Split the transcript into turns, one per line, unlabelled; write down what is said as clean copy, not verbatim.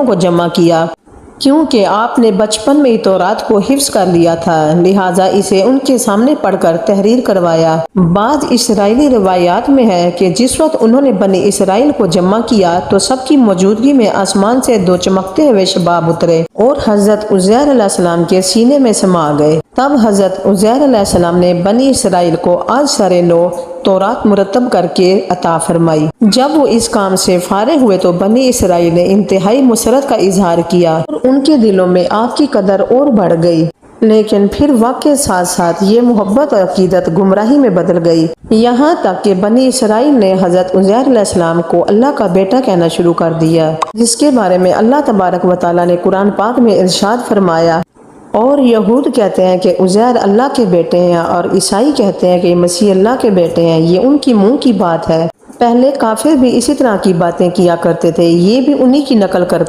کو جمع کیا، کیونکہ آپ نے بچپن میں ہی تورات کو حفظ کر لیا تھا، لہٰذا اسے ان کے سامنے پڑھ کر تحریر کروایا۔ بعض اسرائیلی روایات میں ہے کہ جس وقت انہوں نے بنی اسرائیل کو جمع کیا تو سب کی موجودگی میں آسمان سے 2 چمکتے ہوئے شباب اترے اور حضرت عزیر علیہ السلام کے سینے میں سما گئے۔ تب حضرت عزیر علیہ السلام نے بنی اسرائیل کو آج سر نو تورات مرتب کر کے عطا فرمائی۔ جب وہ اس کام سے فارغ ہوئے تو بنی اسرائیل نے انتہائی مسرت کا اظہار کیا اور ان کے دلوں میں آپ کی قدر اور بڑھ گئی، لیکن پھر وقت کے ساتھ ساتھ یہ محبت اور عقیدت گمراہی میں بدل گئی، یہاں تک کہ بنی اسرائیل نے حضرت عزیر علیہ السلام کو اللہ کا بیٹا کہنا شروع کر دیا، جس کے بارے میں اللہ تبارک و تعالیٰ نے قرآن پاک میں ارشاد فرمایا، اور یہود کہتے ہیں کہ عزیر اللہ کے بیٹے ہیں اور عیسائی کہتے ہیں کہ مسیح اللہ کے بیٹے ہیں، یہ ان کی منہ کی بات ہے۔ پہلے کافر بھی اسی طرح کی باتیں کیا کرتے تھے، یہ بھی انہی کی نقل کرتے